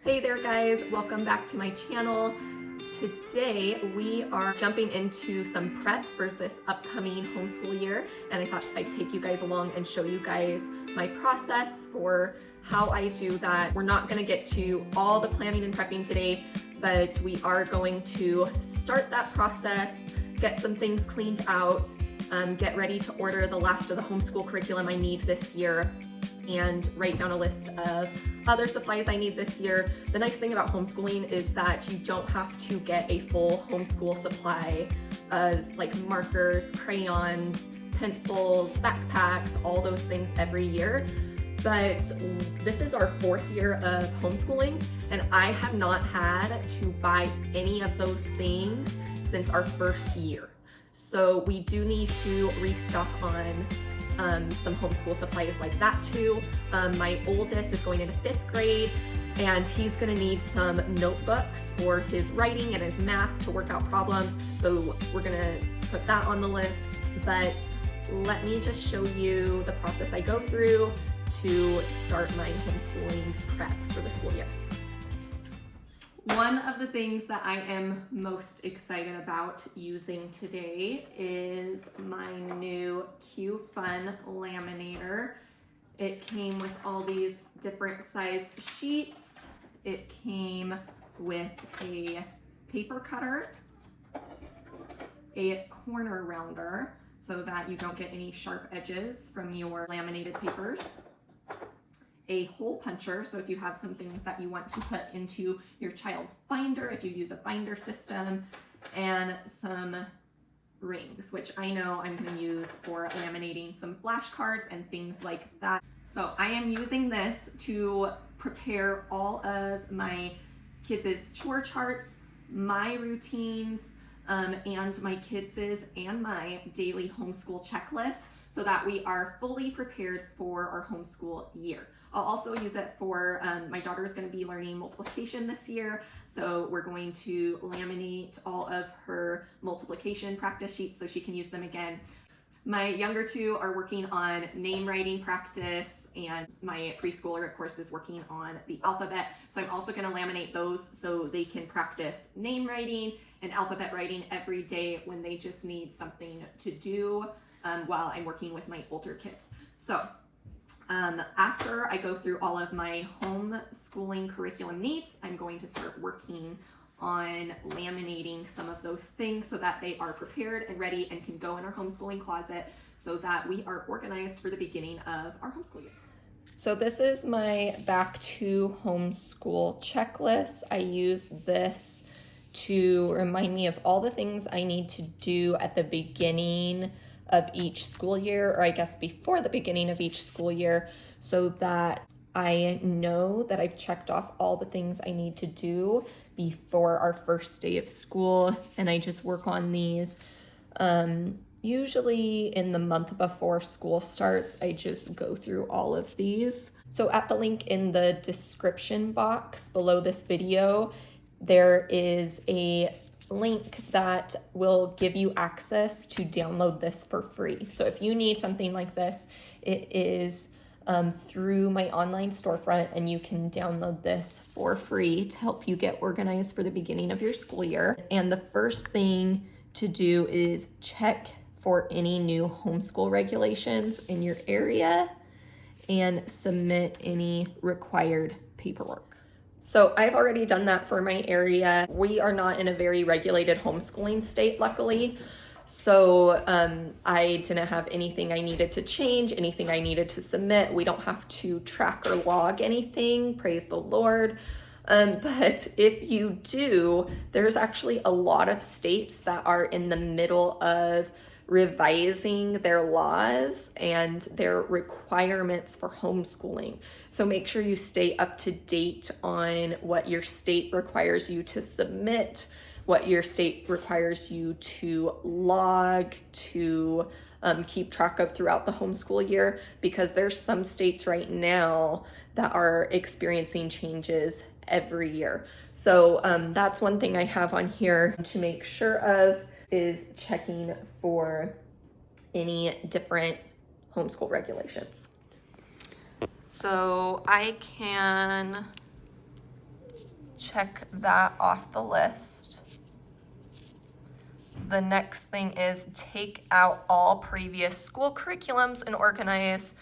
Hey there guys, welcome back to my channel. Today we are jumping into some prep for this upcoming homeschool year, and I thought I'd take you guys along and show you guys my process for how I do that. We're not gonna get to all the planning and prepping today, but we are going to start that process, get some things cleaned out, get ready to order the last of the homeschool curriculum I need this year, and write down a list of other supplies I need this year. The nice thing about homeschooling is that you don't have to get a full homeschool supply of like markers, crayons, pencils, backpacks, all those things every year. But this is our 4th year of homeschooling, and I have not had to buy any of those things since our 1st year. So we do need to restock on some homeschool supplies like that too. My oldest is going into 5th grade, and he's gonna need some notebooks for his writing and his math to work out problems. So we're gonna put that on the list. But let me just show you the process I go through to start my homeschooling prep for the school year. One of the things that I am most excited about using today is my new Q Fun Laminator. It came with all these different sized sheets. It came with a paper cutter, a corner rounder so that you don't get any sharp edges from your laminated papers, a hole puncher, so if you have some things that you want to put into your child's binder, if you use a binder system, and some rings, which I know I'm going to use for laminating some flashcards and things like that. So I am using this to prepare all of my kids' chore charts, my routines, and my kids' and my daily homeschool checklist, so that we are fully prepared for our homeschool year. I'll also use it for, my daughter is going to be learning multiplication this year, so we're going to laminate all of her multiplication practice sheets so she can use them again. My younger two are working on name writing practice, and my preschooler, of course, is working on the alphabet. So I'm also going to laminate those so they can practice name writing and alphabet writing every day when they just need something to do while I'm working with my older kids. So after I go through all of my homeschooling curriculum needs, I'm going to start working on laminating some of those things so that they are prepared and ready and can go in our homeschooling closet so that we are organized for the beginning of our homeschool year. So this is my back to homeschool checklist. I use this to remind me of all the things I need to do at the beginning of each school year, or I guess before the beginning of each school year, so that I know that I've checked off all the things I need to do before our first day of school. And I just work on these usually in the month before school starts. I just go through all of these. So at the link in the description box below this video, there is a link that will give you access to download this for free. So if you need something like this, it is through my online storefront, and you can download this for free to help you get organized for the beginning of your school year. And the first thing to do is check for any new homeschool regulations in your area and submit any required paperwork. So I've already done that for my area. We are not in a very regulated homeschooling state, luckily. So I didn't have anything I needed to change, anything I needed to submit. We don't have to track or log anything, praise the Lord. But if you do, there's actually a lot of states that are in the middle of revising their laws and their requirements for homeschooling. So make sure you stay up to date on what your state requires you to submit, what your state requires you to log, to keep track of throughout the homeschool year, because there's some states right now that are experiencing changes every year. So that's one thing I have on here to make sure of, is checking for any different homeschool regulations. So I can check that off the list. The next thing is take out all previous school curriculums and organize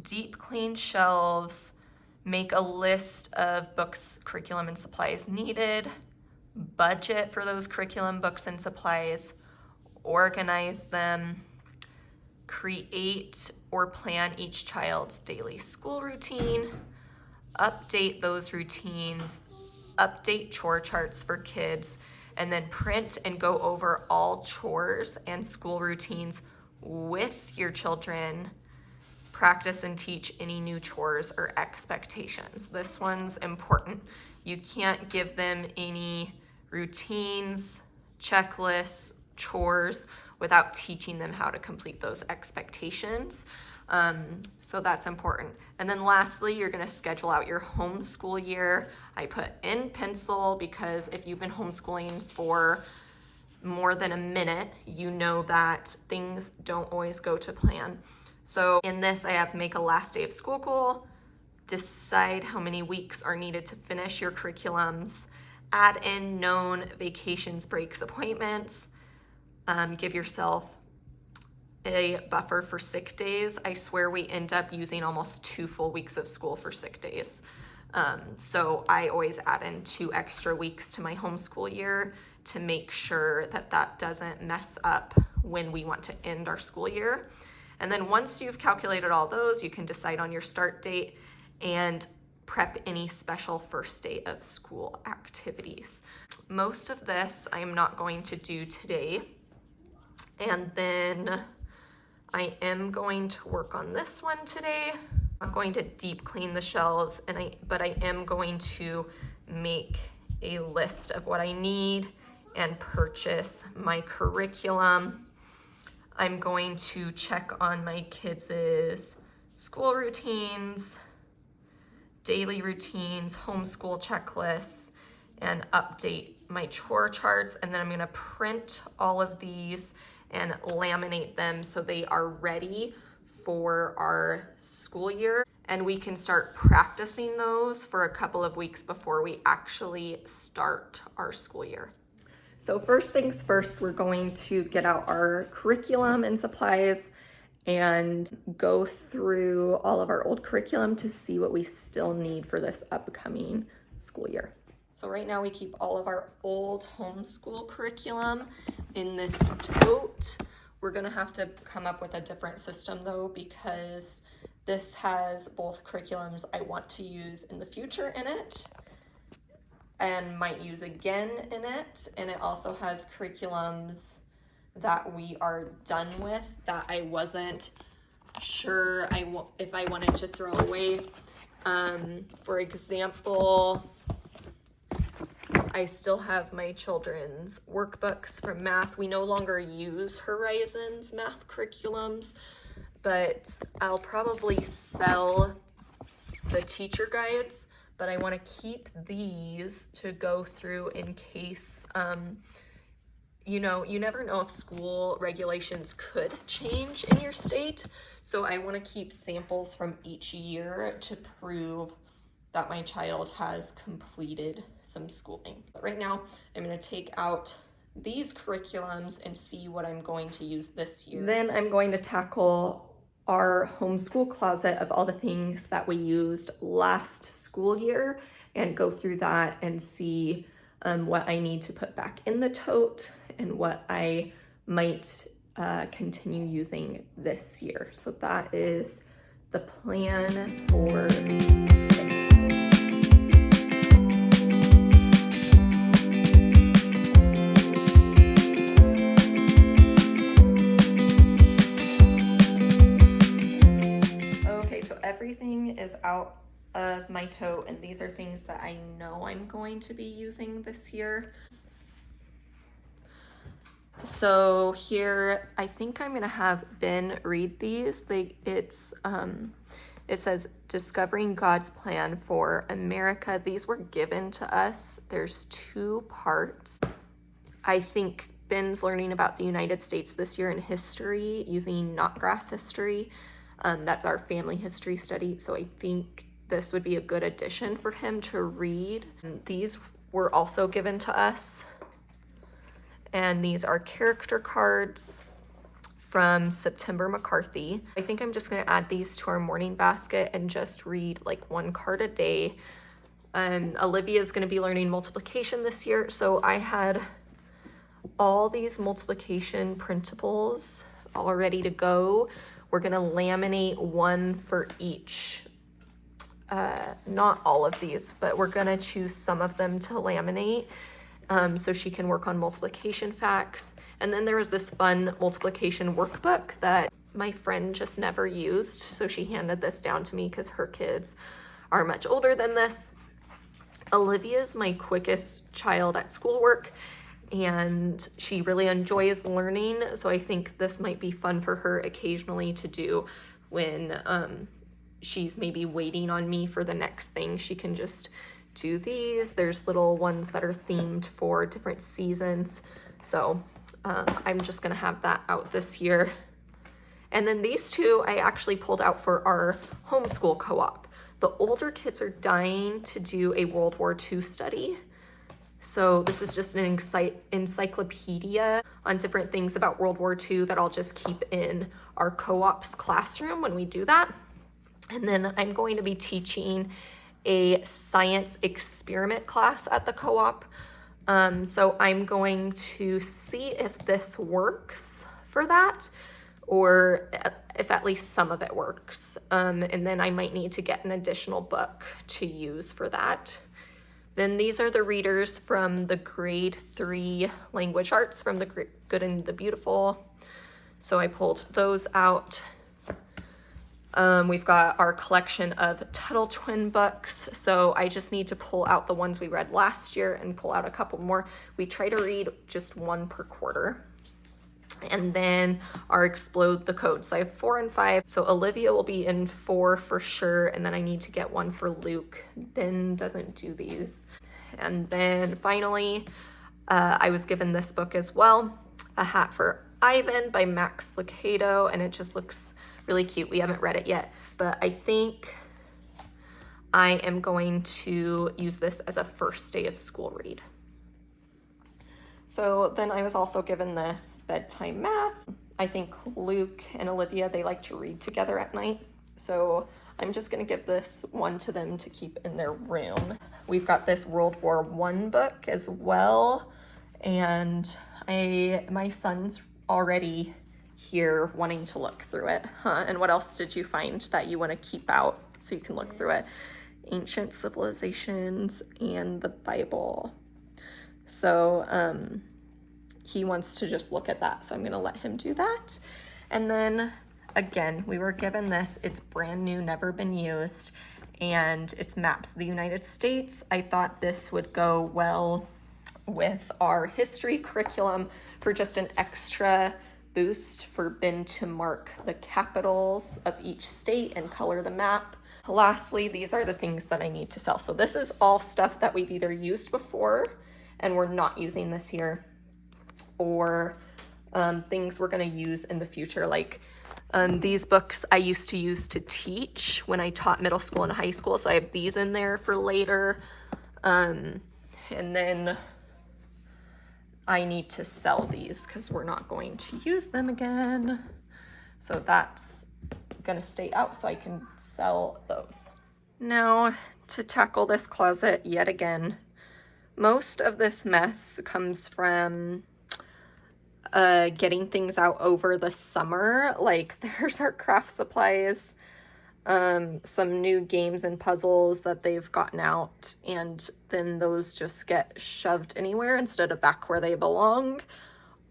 deep clean shelves. Make a list of books, curriculum, and supplies needed. Budget for those curriculum, books, and supplies. Organize them. Create or plan each child's daily school routine. Update those routines. Update chore charts for kids. And then print and go over all chores and school routines with your children. Practice and teach any new chores or expectations. This one's important. You can't give them any routines, checklists, chores without teaching them how to complete those expectations. So that's important. And then lastly, you're gonna schedule out your homeschool year. I put in pencil because if you've been homeschooling for more than a minute, you know that things don't always go to plan. So in this, I have make a last day of school goal, decide how many weeks are needed to finish your curriculums, add in known vacations, breaks, appointments, give yourself a buffer for sick days. I swear we end up using almost 2 full weeks of school for sick days. So I always add in 2 extra weeks to my homeschool year to make sure that that doesn't mess up when we want to end our school year. And then once you've calculated all those, you can decide on your start date and prep any special first day of school activities. Most of this I'm not going to do today. And then I am going to work on this one today. I'm going to deep clean the shelves, but I am going to make a list of what I need and purchase my curriculum. I'm going to check on my kids' school routines, daily routines, homeschool checklists, and update my chore charts. And then I'm gonna print all of these and laminate them so they are ready for our school year. And we can start practicing those for a couple of weeks before we actually start our school year. So first things first, we're going to get out our curriculum and supplies and go through all of our old curriculum to see what we still need for this upcoming school year. So right now we keep all of our old homeschool curriculum in this tote. We're gonna have to come up with a different system though, because this has both curriculums I want to use in the future in it and might use again in it. And it also has curriculums that we are done with that I wasn't sure if I wanted to throw away. For example, I still have my children's workbooks from math. We no longer use Horizons math curriculums, but I'll probably sell the teacher guides, but I want to keep these to go through in case, you know, you never know if school regulations could change in your state. So I want to keep samples from each year to prove that my child has completed some schooling. But right now, I'm going to take out these curriculums and see what I'm going to use this year. Then I'm going to tackle our homeschool closet of all the things that we used last school year and go through that and see what I need to put back in the tote and what I might continue using this year. So that is the plan for today. Okay, so everything is out of my tote, and these are things that I know I'm going to be using this year. So here, I think I'm gonna have Ben read these. It says, Discovering God's Plan for America. These were given to us. There's 2 parts. I think Ben's learning about the United States this year in history using Knotgrass history. That's our family history study. So I think this would be a good addition for him to read. These were also given to us. And these are character cards from September McCarthy. I think I'm just gonna add these to our morning basket and just read like one card a day. Olivia's gonna be learning multiplication this year, so I had all these multiplication printables all ready to go. We're gonna laminate one for each. Not all of these, but we're gonna choose some of them to laminate so she can work on multiplication facts. And then there was this fun multiplication workbook that my friend just never used, so she handed this down to me because her kids are much older than this. Olivia's my quickest child at schoolwork, and she really enjoys learning, so I think this might be fun for her occasionally to do when she's maybe waiting on me for the next thing. She can just do these. There's little ones that are themed for different seasons, so I'm just gonna have that out this year. And then these two I actually pulled out for our homeschool co-op. The older kids are dying to do a World War II study. So this is just an encyclopedia on different things about World War II that I'll just keep in our co-op's classroom when we do that. And then I'm going to be teaching a science experiment class at the co-op. So I'm going to see if this works for that, or if at least some of it works. And then I might need to get an additional book to use for that. Then these are the readers from the grade 3 language arts from the Good and the Beautiful. So I pulled those out. We've got our collection of Tuttle Twin books. So I just need to pull out the ones we read last year and pull out a couple more. We try to read just one per quarter. And then our Explode the Code. So I have 4 and 5. So Olivia will be in 4 for sure. And then I need to get one for Luke. Ben doesn't do these. And then finally, I was given this book as well, A Hat for Ivan by Max Lucado. And it just looks really cute. We haven't read it yet, but I think I am going to use this as a first day of school read. So then I was also given this bedtime math. I think Luke and Olivia, they like to read together at night. So I'm just gonna give this one to them to keep in their room. We've got this World War I book as well. And my son's already here wanting to look through it. And what else did you find that you wanna keep out so you can look through it? Ancient Civilizations and the Bible. So he wants to just look at that, so I'm gonna let him do that. And then again, we were given this, it's brand new, never been used, and it's maps of the United States. I thought this would go well with our history curriculum for just an extra boost for Ben to mark the capitals of each state and color the map. Lastly, these are the things that I need to sell. So this is all stuff that we've either used before and we're not using this year, or things we're gonna use in the future. Like these books I used to use to teach when I taught middle school and high school. So I have these in there for later. And then I need to sell these because we're not going to use them again. So that's gonna stay out so I can sell those. Now to tackle this closet yet again. Most of this mess comes from getting things out over the summer. Like there's our craft supplies, some new games and puzzles that they've gotten out, and then those just get shoved anywhere instead of back where they belong.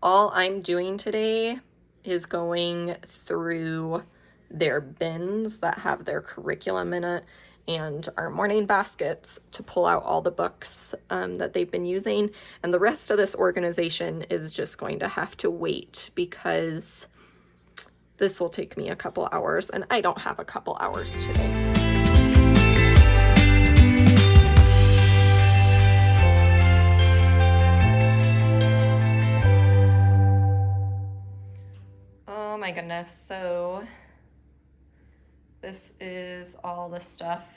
All I'm doing today is going through their bins that have their curriculum in it and our morning baskets to pull out all the books that they've been using. And the rest of this organization is just going to have to wait because this will take me a couple hours and I don't have a couple hours today. Oh my goodness, so this is all the stuff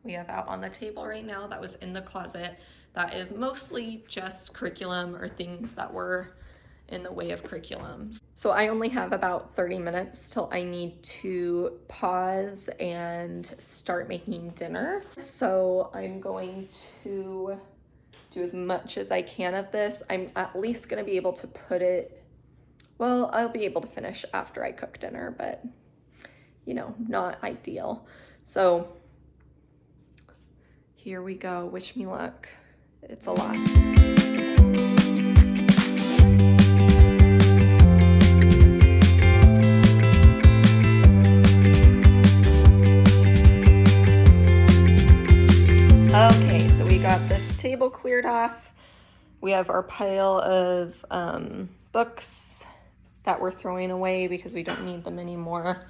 we have out on the table right now that was in the closet. that is mostly just curriculum or things that were in the way of curriculums. So I only have about 30 minutes till I need to pause and start making dinner. So I'm going to do as much as I can of this. I'm at least gonna be able to put it, well, I'll be able to finish after I cook dinner, but you know, not ideal. So here we go, wish me luck. It's a lot. Okay, so we got this table cleared off. We have our pile of books that we're throwing away because we don't need them anymore.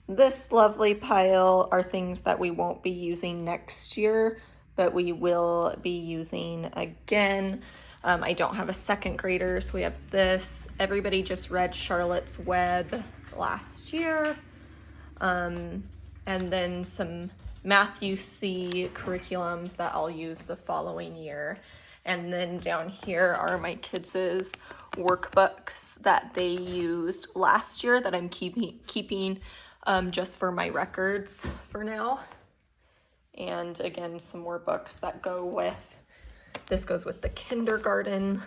This lovely pile are things that we won't be using next year, but we will be using again. I don't have a second grader, so we have this. Everybody just read Charlotte's Web last year. And then some Matthew C curriculums that I'll use the following year. And then down here are my kids' workbooks that they used last year that I'm keeping just for my records for now. And again, some more books that go with, this goes with the kindergarten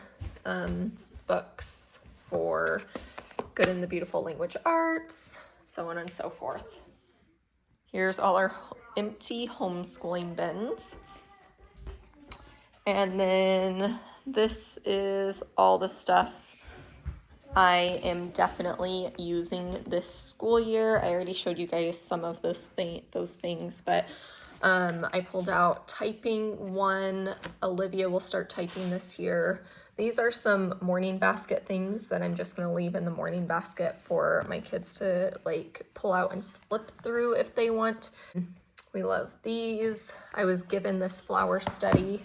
books for Good and the Beautiful Language Arts, so on and so forth. Here's all our empty homeschooling bins. And then this is all the stuff I am definitely using this school year. I already showed you guys some of those things, but I pulled out typing one. Olivia will start typing this year. These are some morning basket things that I'm just gonna leave in the morning basket for my kids to like pull out and flip through if they want. We love these. I was given this flower study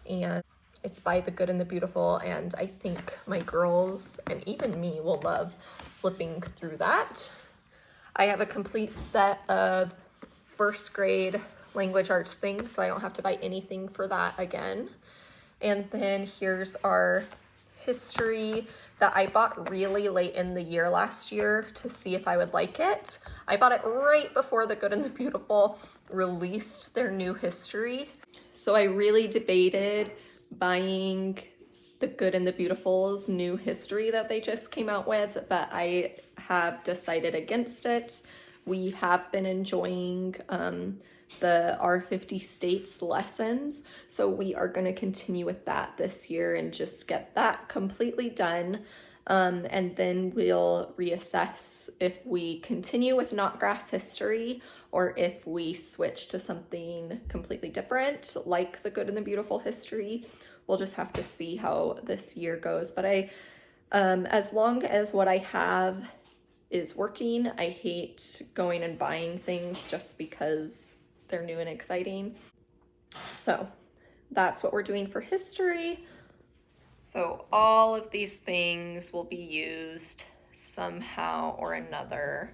and it's by The Good and the Beautiful, and I think my girls and even me will love flipping through that. I have a complete set of first grade language arts things, so I don't have to buy anything for that again. And then here's our history that I bought really late in the year last year to see if I would like it. I bought it right before The Good and the Beautiful released their new history. So I really debated buying The Good and the Beautiful's new history that they just came out with, but I have decided against it. We have been enjoying the Our 50 States lessons, so we are going to continue with that this year and just get that completely done. And then we'll reassess if we continue with Knotgrass history or if we switch to something completely different like The Good and the Beautiful history. We'll just have to see how this year goes. But as long as what I have is working, I hate going and buying things just because they're new and exciting. So that's what we're doing for history. So all of these things will be used somehow or another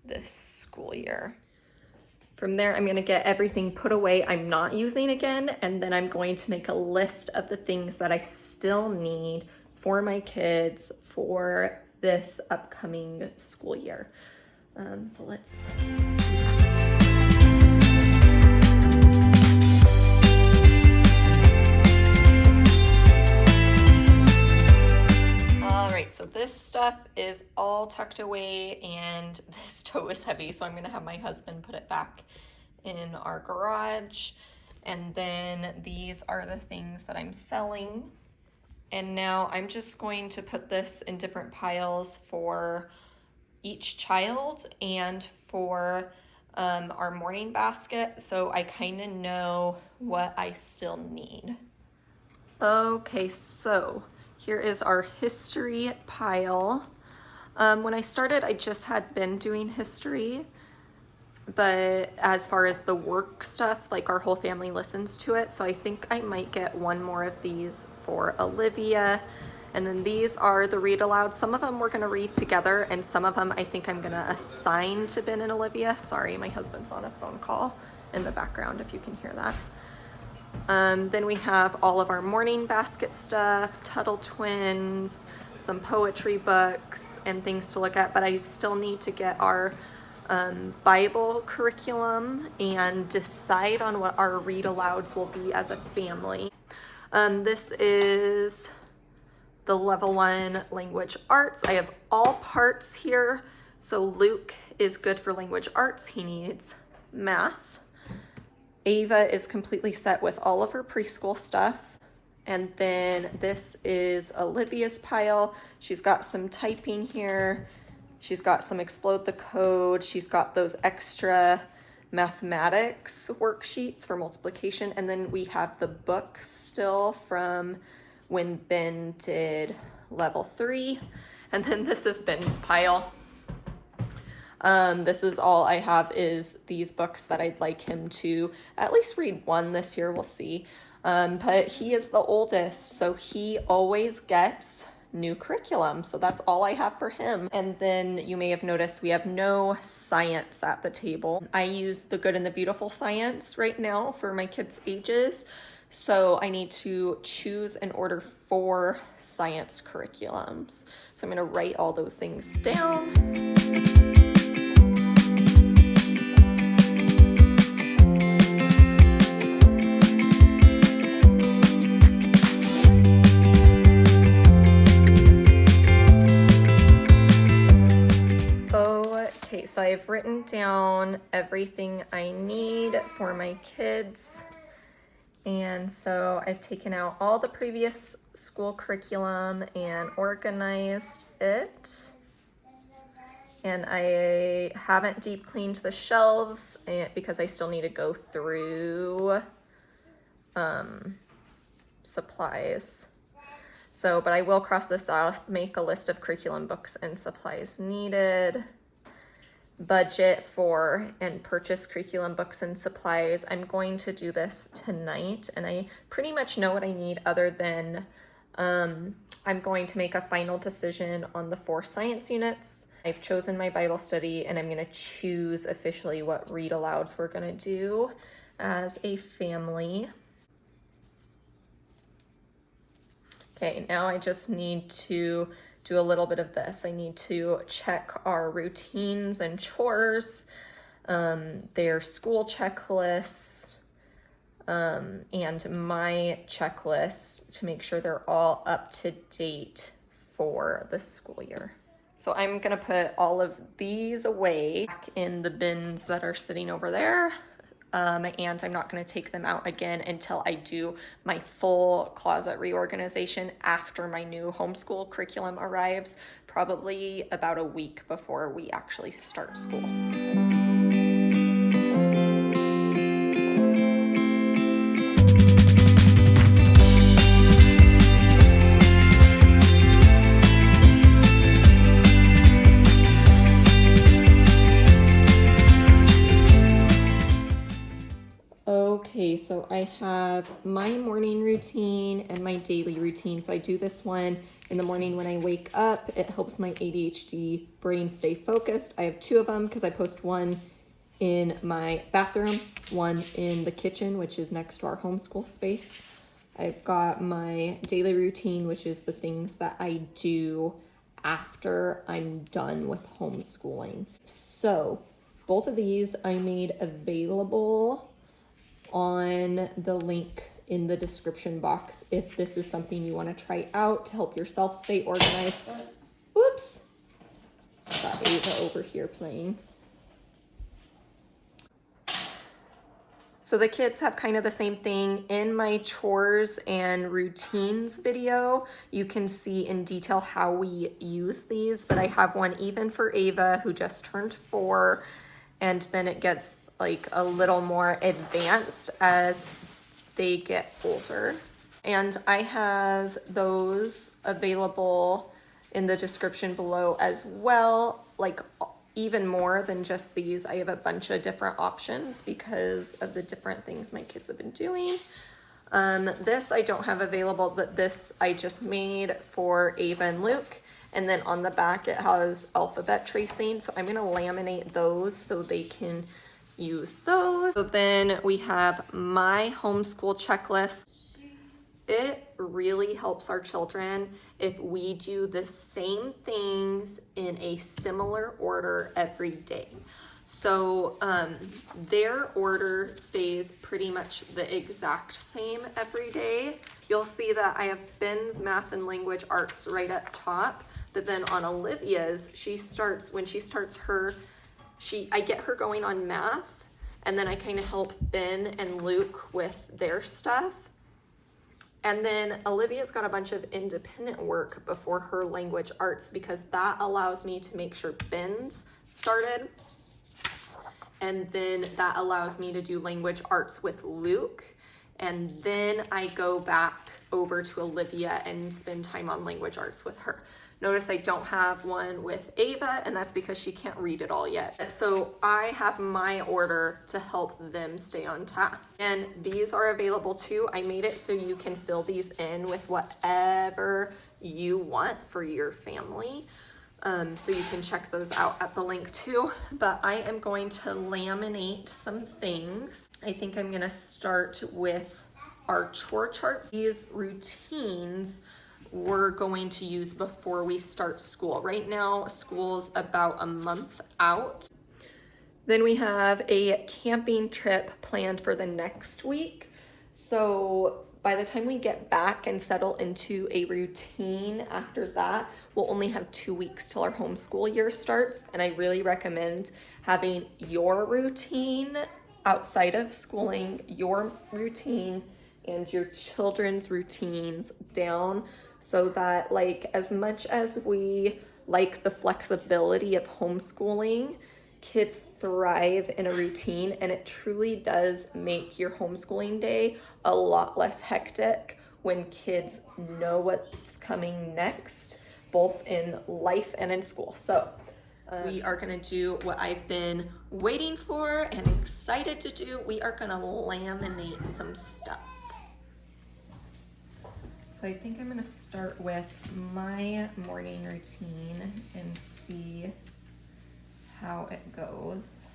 this school year. From there, I'm gonna get everything put away I'm not using again, and then I'm going to make a list of the things that I still need for my kids for this upcoming school year. So let's... So this stuff is all tucked away, and this tote is heavy, so I'm gonna have my husband put it back in our garage. And then these are the things that I'm selling. And now I'm just going to put this in different piles for each child and for our morning basket, so I kind of know what I still need. Okay, so here is our history pile. When I started, I just had been doing history, but as far as the work stuff, like our whole family listens to it, so I think I might get one more of these for Olivia. And then these are the read aloud. Some of them we're gonna read together, and some of them I think I'm gonna assign to Ben and Olivia. Sorry, my husband's on a phone call in the background if you can hear that. Then we have all of our morning basket stuff, Tuttle Twins, some poetry books and things to look at, but I still need to get our Bible curriculum and decide on what our read alouds will be as a family. This is the level 1 language arts. I have all parts here. So Luke is good for language arts. He needs math. Ava is completely set with all of her preschool stuff. And then this is Olivia's pile. She's got some typing here. She's got some explode the code. She's got those extra mathematics worksheets for multiplication. And then we have the books still from when Ben did level 3. And then this is Ben's pile. This is all I have is these books that I'd like him to at least read one this year, we'll see. But he is the oldest, so he always gets new curriculum. So that's all I have for him. And then you may have noticed we have no science at the table. I use the Good and the Beautiful science right now for my kids' ages. So I need to choose and order 4 science curriculums. So I'm gonna write all those things down. Okay, so I've written down everything I need for my kids. And so I've taken out all the previous school curriculum and organized it. And I haven't deep cleaned the shelves because I still need to go through supplies. So, but I will cross this off, make a list of curriculum, books, and supplies needed. Budget for and purchase curriculum, books, and supplies. I'm going to do this tonight, and I pretty much know what I need other than I'm going to make a final decision on the 4 science units. I've chosen my Bible study, and I'm going to choose officially what read alouds we're going to do as a family. Okay, now I just need to do a little bit of this. I need to check our routines and chores, their school checklists, and my checklist to make sure they're all up to date for the school year. So I'm gonna put all of these away back in the bins that are sitting over there. And I'm not going to take them out again until I do my full closet reorganization after my new homeschool curriculum arrives, probably about a week before we actually start school. Okay, so I have my morning routine and my daily routine. So I do this one in the morning when I wake up. It helps my ADHD brain stay focused. I have 2 of them because I post one in my bathroom, one in the kitchen, which is next to our homeschool space. I've got my daily routine, which is the things that I do after I'm done with homeschooling. So both of these I made available on the link in the description box if this is something you want to try out to help yourself stay organized. Oops, got Ava over here playing. So the kids have kind of the same thing. In my chores and routines video, you can see in detail how we use these, but I have one even for Ava, who just turned 4, and then it gets like a little more advanced as they get older. And I have those available in the description below as well, like even more than just these. I have a bunch of different options because of the different things my kids have been doing. This I don't have available, but this I just made for Ava and Luke. And then on the back it has alphabet tracing. So I'm gonna laminate those so they can use those. So then we have my homeschool checklist. It really helps our children if we do the same things in a similar order every day. So their order stays pretty much the exact same every day. You'll see that I have Ben's math and language arts right up top, but then on Olivia's, when she starts her, I get her going on math, and then I kind of help Ben and Luke with their stuff. And then Olivia's got a bunch of independent work before her language arts, because that allows me to make sure Ben's started. And then that allows me to do language arts with Luke. And then I go back over to Olivia and spend time on language arts with her. Notice I don't have one with Ava, and that's because she can't read it all yet. So I have my order to help them stay on task. And these are available too. I made it so you can fill these in with whatever you want for your family. So you can check those out at the link too. But I am going to laminate some things. I think I'm gonna start with our chore charts. These routines we're going to use before we start school. Right now, school's about a month out. Then we have a camping trip planned for the next week. So by the time we get back and settle into a routine after that, we'll only have 2 weeks till our homeschool year starts. And I really recommend having your routine outside of schooling, your routine and your children's routines down, so that, like, as much as we like the flexibility of homeschooling, kids thrive in a routine, and it truly does make your homeschooling day a lot less hectic when kids know what's coming next, both in life and in school. So we are gonna do what I've been waiting for and excited to do. We are gonna laminate some stuff. So I think I'm gonna start with my morning routine and see how it goes.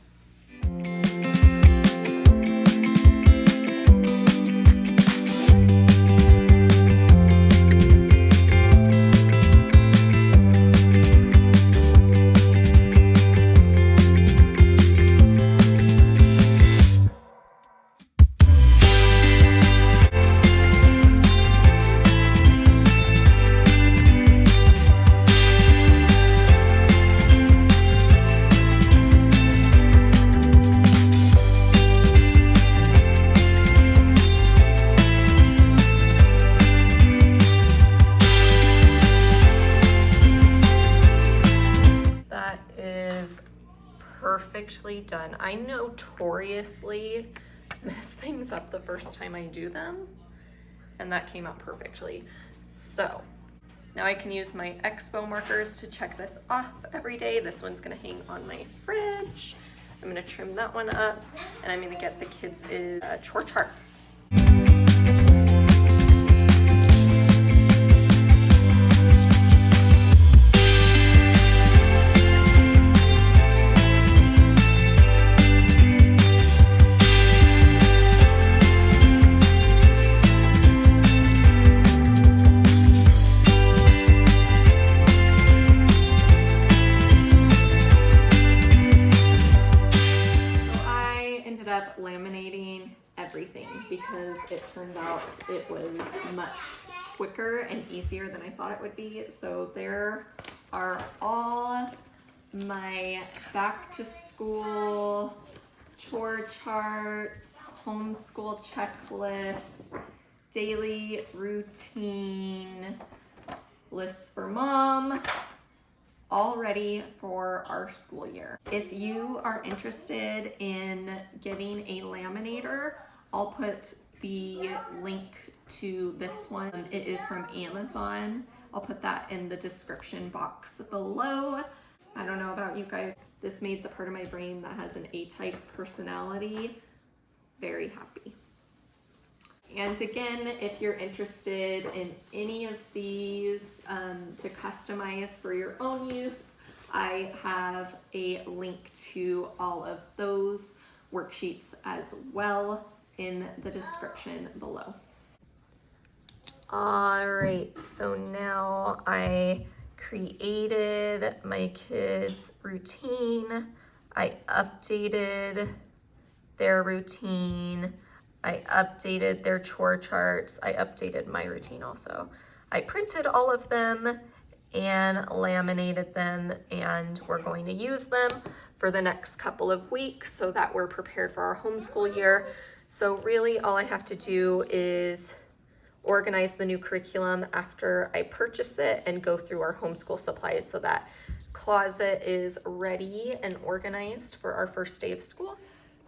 Perfectly done. I notoriously mess things up the first time I do them, and that came out perfectly. So now I can use my expo markers to check this off every day. This one's gonna hang on my fridge. I'm gonna trim that one up, and I'm gonna get the kids' chore charts. Laminating everything because it turned out it was much quicker and easier than I thought it would be. So there are all my back to school chore charts, homeschool checklist, daily routine, lists for mom, all ready for our school year. If you are interested in getting a laminator, I'll put the link to this one. It is from Amazon. I'll put that in the description box below. I don't know about you guys. This made the part of my brain that has an A-type personality very happy. And again, if you're interested in any of these to customize for your own use, I have a link to all of those worksheets as well in the description below. All right, so now I created my kids' routine. I updated their routine. I updated their chore charts. I updated my routine also. I printed all of them and laminated them, and we're going to use them for the next couple of weeks so that we're prepared for our homeschool year. So really all I have to do is organize the new curriculum after I purchase it and go through our homeschool supplies so that closet is ready and organized for our first day of school.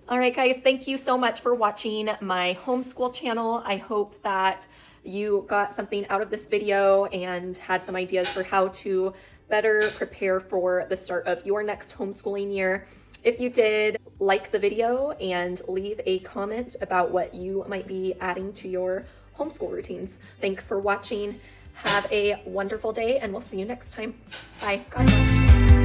All right, guys, thank you so much for watching my homeschool channel. I hope that you got something out of this video and had some ideas for how to better prepare for the start of your next homeschooling year. If you did, like the video and leave a comment about what you might be adding to your homeschool routines. Thanks for watching. Have a wonderful day, and we'll see you next time. Bye. God bless.